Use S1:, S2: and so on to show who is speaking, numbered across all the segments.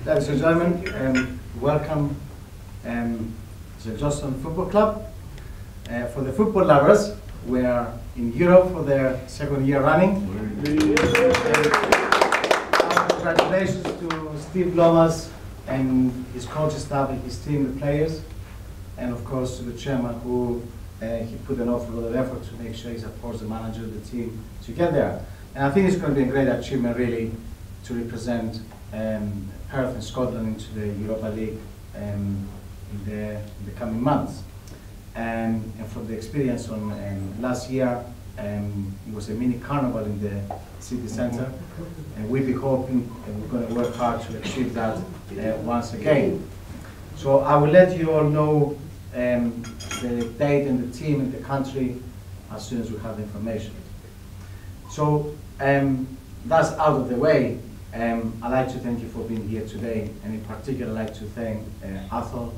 S1: Ladies and gentlemen, welcome to the Johnstone Football Club. For the football lovers, we are in Europe for their second year running. Congratulations to Steve Lomas and his coaching staff and his team, the players, and of course to the chairman who he put an awful lot of effort to make sure he supports the manager, the team to get there. And I think it's going to be a great achievement really to represent Perth and Scotland into the Europa League in the coming months. And from the experience on last year, it was a mini carnival in the city centre, and we'll be hoping and we're going to work hard to achieve that once again. So I will let you all know the date and the team and the country as soon as we have the information. So that's out of the way. I'd like to thank you for being here today, and in particular I'd like to thank Athol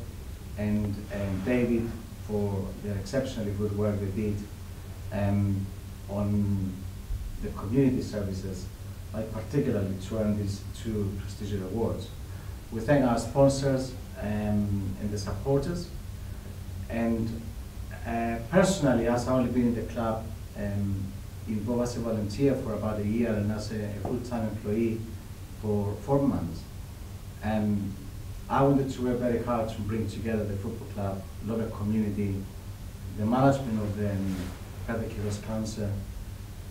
S1: and David for their exceptionally good work they did on the community services, like particularly to earn these two prestigious awards. We thank our sponsors and the supporters, and personally, as I've only been in the club both as a volunteer for about a year and as a full-time employee for 4 months, I wanted to work very hard to bring together the football club, local community, the management of the Perth Council,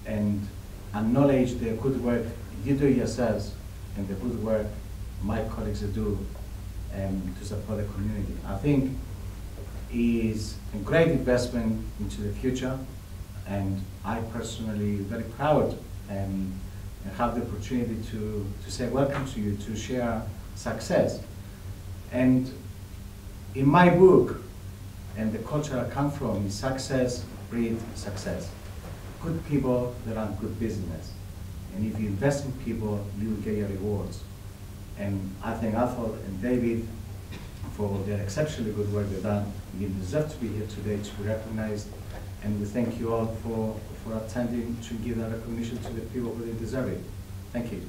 S1: and acknowledge the good work you do yourselves and the good work my colleagues do to support the community. I think it is a great investment into the future, and I personally very proud and have the opportunity to say welcome to you, to share success. And in my book, and the culture I come from, is success breeds success. Good people that run good business. And if you invest in people, you will get your rewards. And I thank Athol and David for their exceptionally good work they've done. You deserve to be here today to be recognized. And we thank you all for attending to give that recognition to the people who they deserve it. Thank you.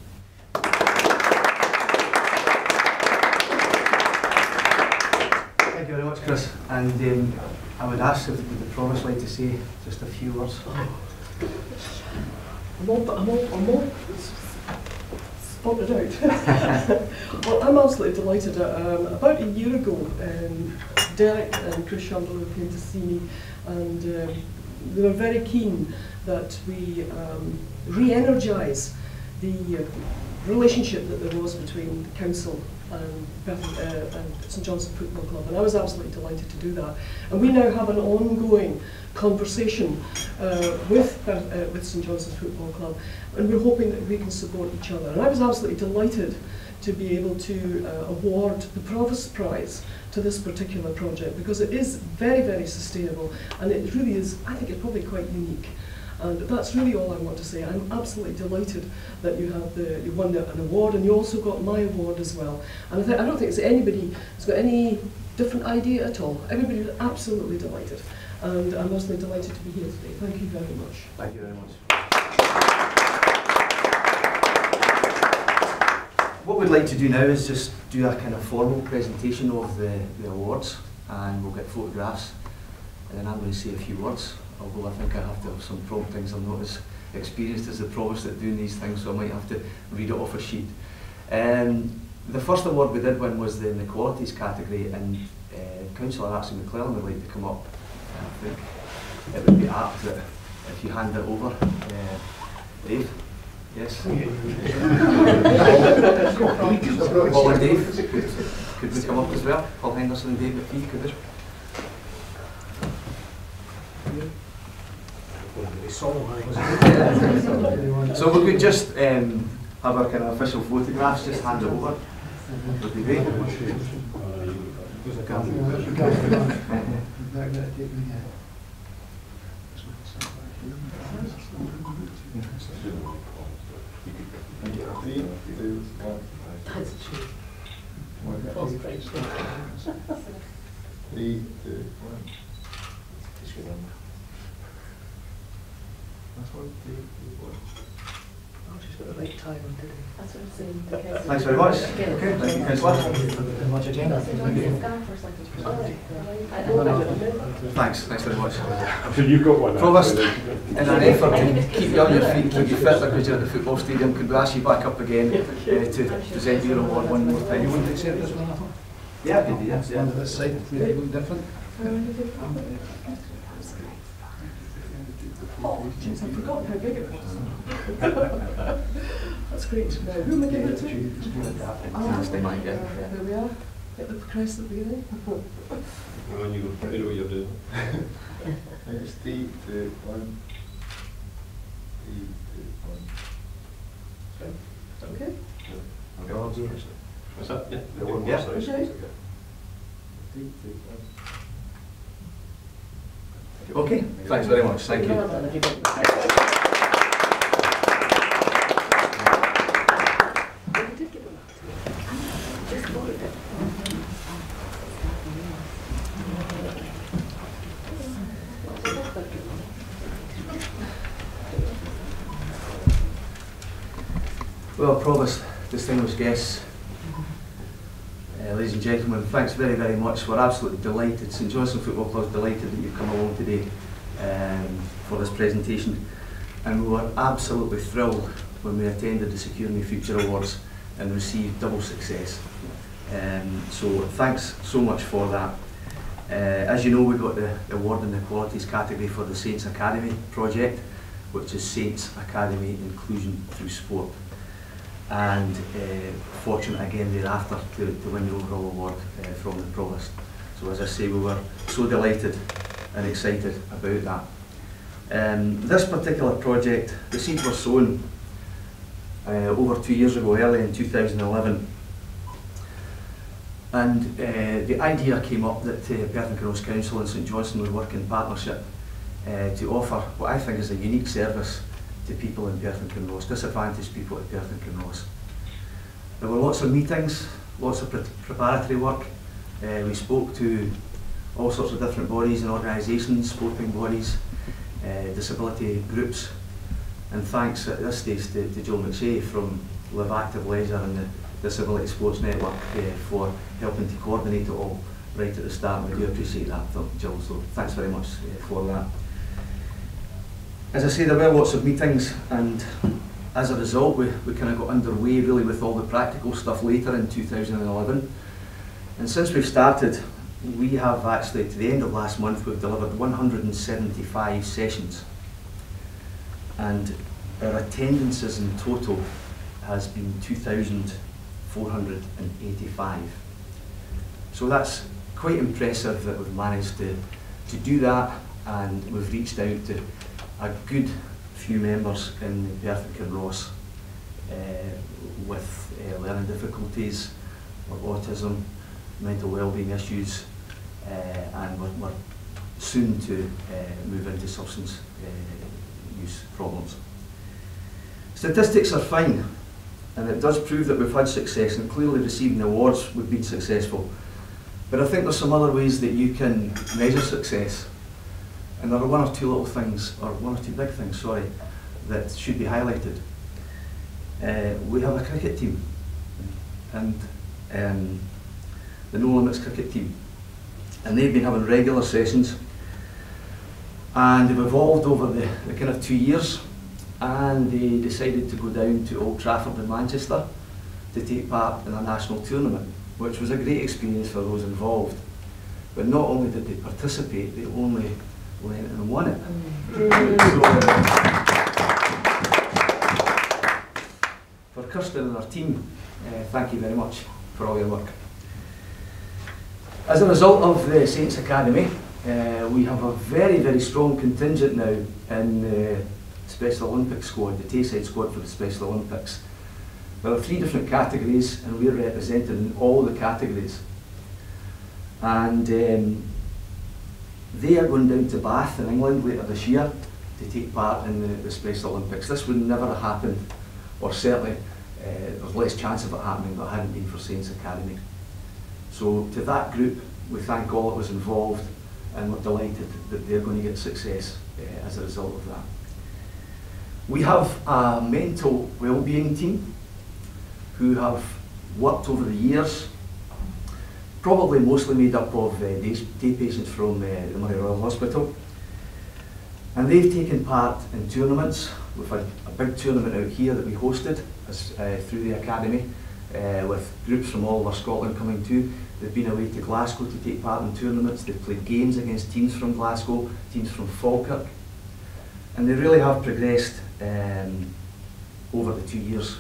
S2: Thank you very much, Chris. And I would ask if the provost like to say just a few words.
S3: I'm all spotted out. Well, I'm absolutely delighted. About a year ago, Derek and Chris Chamberlain came to see me, and they were very keen that we re-energise the relationship that there was between the council and St Johnstone Football Club, and I was absolutely delighted to do that. And we now have an ongoing conversation with St Johnstone Football Club, and we're hoping that we can support each other. And I was absolutely delighted to be able to award the Provost Prize to this particular project, because it is very, very sustainable, and it really is, I think it's probably quite unique. And that's really all I want to say. I'm absolutely delighted that you won an award, and you also got my award as well. And I don't think it's anybody who's got any different idea at all. Everybody's absolutely delighted, and I'm absolutely delighted to be here today. Thank you very much.
S2: Thank you very much. What we'd like to do now is just do a kind of formal presentation of the awards, and we'll get photographs, and then I'm going to say a few words, although I think I have to have some promptings. I'm not as experienced as the provost at doing these things, so I might have to read it off a sheet. The first award we did win was in the qualities category, and Councillor Archie McClellan would like to come up. I think it would be apt that if you hand it over. Dave? Yes? Paul and Dave, could we come up as well? Paul Henderson and Dave McPhee, could we? So we could just have our kind of official photographs, just hand it over. Would be great.
S3: God, she's got the right tie on today.
S4: That's what I'm saying. Okay.
S2: Thanks very much. Okay, thank you, Councillor.
S5: Much again.
S4: That's the Johnstone scarf or something.
S3: Oh,
S2: Thanks very much.
S5: So you've got one.
S2: Provost, in an effort to keep you on your feet, keep you fit because you're at the football stadium, could we ask you back up again to present your award one more time?
S5: You wouldn't accept this one at all?
S2: Yeah, I did, yes.
S5: One to this side, made it look different.
S3: Oh, jeez, I've forgotten how big it was. That's great. Now, who am I giving it to?
S2: That's the mic, yeah.
S3: There we are. Get the crest at the beginning.
S6: And you know what you're doing.
S7: It's 3, 2, 1. 3, 2, 1.
S3: Okay.
S6: What's that? Yeah.
S7: The one more
S2: Yeah.
S7: side.
S3: Okay.
S7: 3, 2, 1.
S2: Okay, thanks very much, thank you.
S3: Well done, everybody. You did give them that to me. Just borrowed it.
S2: Well, Provost, distinguished guests, ladies and gentlemen, thanks very, very much. We're absolutely delighted. St Johnstone Football Club is delighted that you've come along today for this presentation. And we were absolutely thrilled when we attended the Secure Me Future Awards and received double success. So thanks so much for that. As you know, we got the award in the Qualities category for the Saints Academy project, which is Saints Academy Inclusion Through Sport. And fortunate again thereafter to win the overall award from the Provost. So as I say, we were so delighted and excited about that. This particular project, the seeds were sown over 2 years ago, early in 2011. And the idea came up that Perth and Kinross Council and St Johnstone would work in partnership to offer what I think is a unique service to people in Perth and Kinross, disadvantaged people in Perth and Kinross. There were lots of meetings, lots of preparatory work. We spoke to all sorts of different bodies and organisations, sporting bodies, disability groups, and thanks at this stage to Jill McShay from Live Active Leisure and the Disability Sports Network for helping to coordinate it all right at the start. We do appreciate that, Jill, so thanks very much for that. As I say, there were lots of meetings, and as a result we kind of got underway really with all the practical stuff later in 2011. And since we've started, we have actually, to the end of last month, we've delivered 175 sessions. And our attendances in total has been 2,485. So that's quite impressive that we've managed to do that, and we've reached out to a good few members in Perth and Kinross with learning difficulties, or autism, mental wellbeing issues, and we're soon to move into substance use problems. Statistics are fine, and it does prove that we've had success, and clearly receiving the awards we've been successful. But I think there's some other ways that you can measure success. And there are one or two little things, or one or two big things, sorry, that should be highlighted. We have a cricket team, and the No Limits cricket team, and they've been having regular sessions, and they've evolved over the kind of 2 years, and they decided to go down to Old Trafford in Manchester to take part in a national tournament, which was a great experience for those involved. But not only did they participate, they only went and won it. For Kirsten and our team, thank you very much for all your work. As a result of the Saints Academy, we have a very, very strong contingent now in the Special Olympics squad, the Tayside squad for the Special Olympics. There are 3 different categories, and we're represented in all the categories. And they are going down to Bath in England later this year to take part in the Special Olympics. This would never have happened, or certainly there's less chance of it happening if it hadn't been for Saints Academy. So to that group, we thank all that was involved, and we're delighted that they're going to get success as a result of that. We have a mental wellbeing team who have worked over the years, probably mostly made up of day patients from the Murray Royal Hospital. And they've taken part in tournaments. We've had a big tournament out here that we hosted through the Academy, with groups from all over Scotland coming too. They've been away to Glasgow to take part in tournaments. They've played games against teams from Glasgow, teams from Falkirk. And they really have progressed over the 2 years.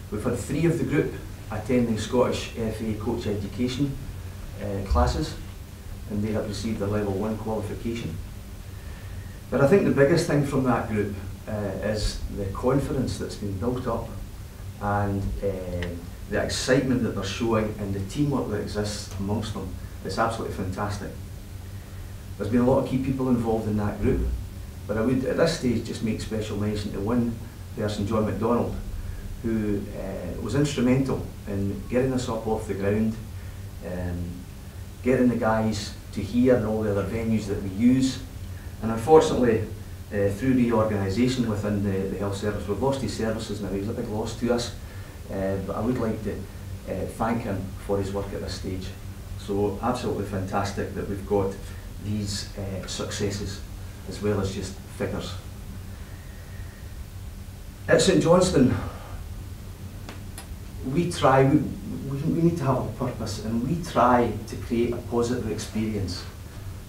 S2: We've had 3 of the group attending Scottish FA coach education classes, and they have received their level 1 qualification. But I think the biggest thing from that group is the confidence that's been built up, and the excitement that they're showing, and the teamwork that exists amongst them. It's absolutely fantastic. There's been a lot of key people involved in that group, but I would at this stage just make special mention to one person, John McDonald, who was instrumental in getting us up off the ground, getting the guys to here and all the other venues that we use. And unfortunately, through reorganisation within the health service, we've lost his services now. He's a big loss to us, but I would like to thank him for his work at this stage. So absolutely fantastic that we've got these successes as well as just figures. At St Johnstone, we need to have a purpose, and we try to create a positive experience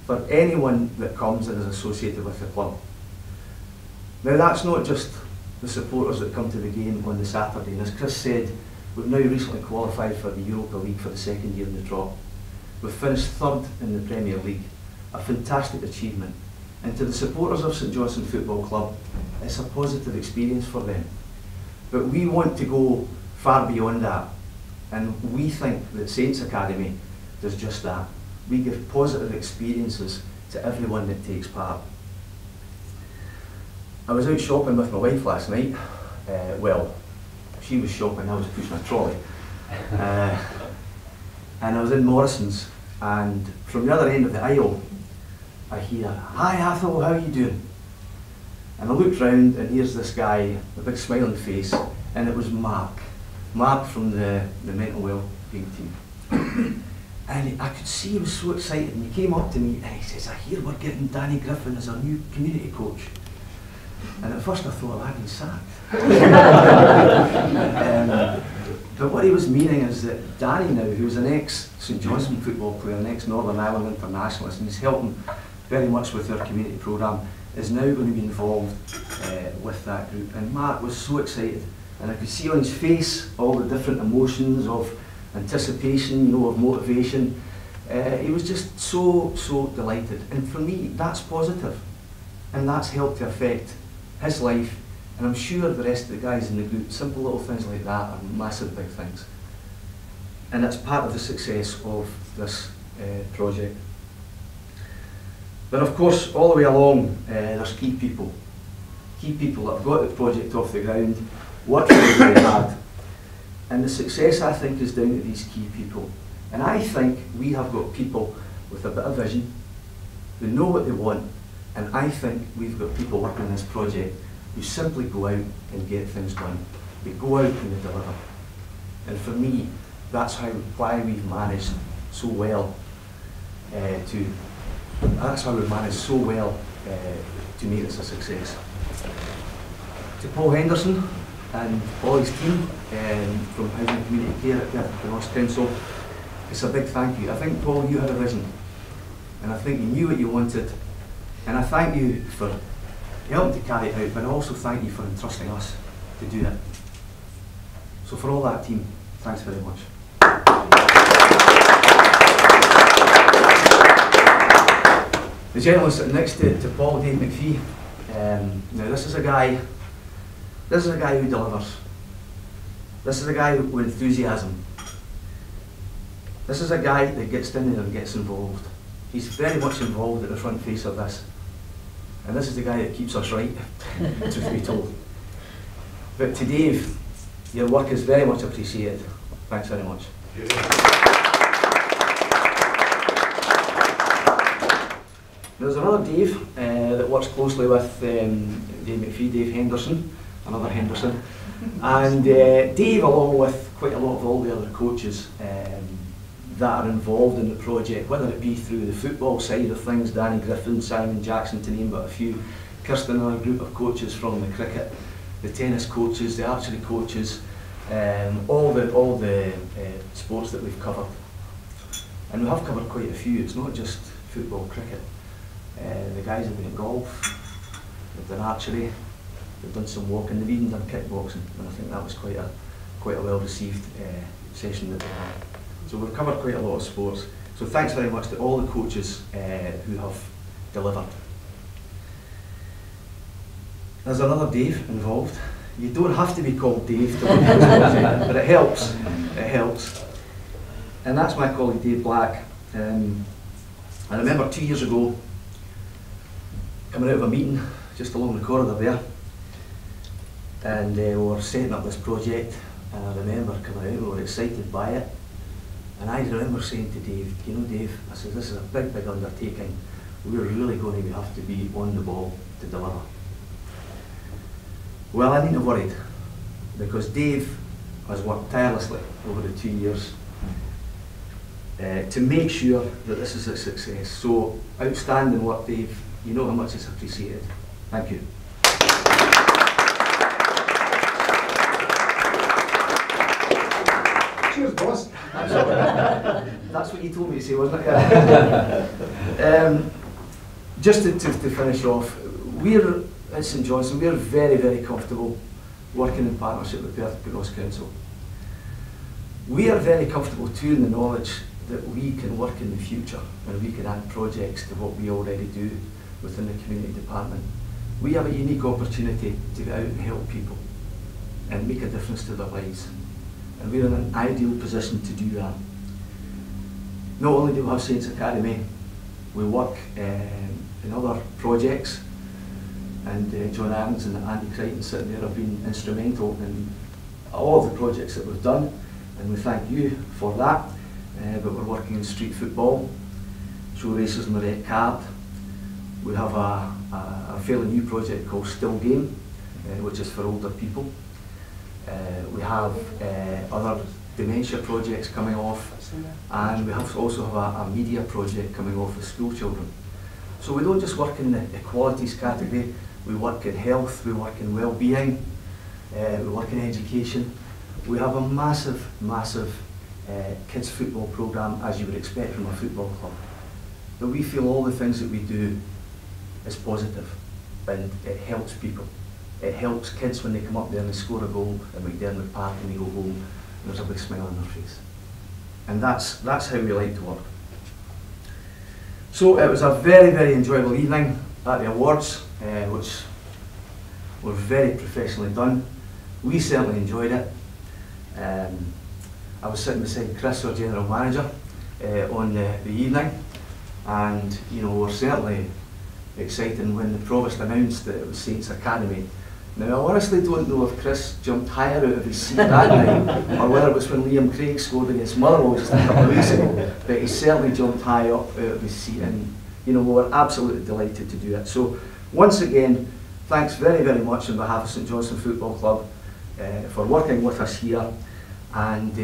S2: for anyone that comes and is associated with the club. Now that's not just the supporters that come to the game on the Saturday, and as Chris said, we've now recently qualified for the Europa League for the 2nd year in the trot. We've finished 3rd in the Premier League, a fantastic achievement. And to the supporters of St Johnstone Football Club, it's a positive experience for them. But we want to go far beyond that, and we think that Saints Academy does just that. We give positive experiences to everyone that takes part. I was out shopping with my wife last night. Well, she was shopping, I was pushing a trolley. And I was in Morrison's, and from the other end of the aisle, I hear, "Hi Athol, how are you doing?" And I looked round, and here's this guy, a big smiling face, and it was Mark from the mental wellbeing team. And I could see he was so excited, and he came up to me and he says, "I hear we're getting Danny Griffin as our new community coach." And at first I thought, I've been sacked. But what he was meaning is that Danny now, who's an ex-St Johnstone football player, an ex-Northern Ireland internationalist, and he's helping very much with our community programme, is now going to be involved with that group. And Mark was so excited, and I could see on his face all the different emotions of anticipation, of motivation. He was just so delighted. And for me, that's positive. And that's helped to affect his life. And I'm sure the rest of the guys in the group, simple little things like that are massive big things. And that's part of the success of this project. But of course, all the way along, there's key people that have got the project off the ground, working very hard. And the success, I think, is down to these key people. And I think we have got people with a bit of vision, who know what they want, and I think we've got people working on this project who simply go out and get things done. They go out and they deliver. And for me, that's why we've managed so well to make this a success. To Paul Henderson and all his team from Housing and Community Care at the Johnstone Council, it's a big thank you. I think, Paul, you had a vision, and I think you knew what you wanted, and I thank you for helping to carry it out, but I also thank you for entrusting us to do it. So for all that team, thanks very much. The gentleman sitting next to Paul, Dave McPhee, now this is a guy who delivers. This is a guy with enthusiasm. This is a guy that gets in there and gets involved. He's very much involved at the front face of this. And this is the guy that keeps us right, truth be told. But to Dave, your work is very much appreciated. Thanks very much. There's another Dave that works closely with Dave McPhee, Dave Henderson, another Henderson, and Dave, along with quite a lot of all the other coaches that are involved in the project, whether it be through the football side of things, Danny Griffin, Simon Jackson, to name but a few, Kirsten and a group of coaches from the cricket, the tennis coaches, the archery coaches, all the sports that we've covered. And we have covered quite a few. It's not just football, cricket. The guys have been at golf, they've done archery, they've done some walking, they've even done kickboxing, and I think that was quite a well received session that they had. So we've covered quite a lot of sports. So thanks very much to all the coaches who have delivered. There's another Dave involved. You don't have to be called Dave to work on this project, but it helps. It helps. And that's my colleague Dave Black. I remember 2 years ago coming out of a meeting just along the corridor there, and we were setting up this project, and I remember coming out, we were excited by it, and I remember saying to Dave, you know Dave, I said, this is a big undertaking, we're really going to have to be on the ball to deliver. Well, I needn't have worried, because Dave has worked tirelessly over the 2 years to make sure that this is a success. So, outstanding work, Dave. You know how much it's appreciated. Thank you.
S5: Cheers, boss.
S2: That's what you told me to say, wasn't it? Just to finish off, we're at St Johnstone, we're very, very comfortable working in partnership with Perth Ross Council. We are very comfortable too in the knowledge that we can work in the future and we can add projects to what we already do within the community department. We have a unique opportunity to go out and help people and make a difference to their lives. And we're in an ideal position to do that. Not only do we have Saints Academy, we work in other projects, and John Adams and Andy Crichton sitting there have been instrumental in all of the projects that we've done, and we thank you for that. But we're working in street football, show races in the red card. We have a fairly new project called Still Game, which is for older people. We have other dementia projects coming off, and we also have a media project coming off with school children. So we don't just work in the equalities category, we work in health, we work in well-being, we work in education. We have a massive, massive kids football programme, as you would expect from a football club. But we feel all the things that we do is positive, and it helps people. It helps kids when they come up there and they score a goal at McDermott Park and they go home and there's a big smile on their face. And that's how we like to work. So it was a very, very enjoyable evening at the awards, which were very professionally done. We certainly enjoyed it. I was sitting beside Chris, our General Manager, on the evening, and you know, we're certainly excited when the Provost announced that it was Saints Academy. Now, I honestly don't know if Chris jumped higher out of his seat that night, or whether it was when Liam Craig scored against Motherwell just a couple of weeks ago, but he certainly jumped high up out of his seat, and you know, we're absolutely delighted to do it. So, once again, thanks very, very much on behalf of St Johnstone Football Club for working with us here, and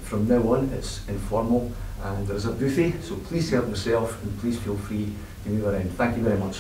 S2: from now on it's informal, and there's a buffet, so please help yourself and please feel free to move around. Thank you very much.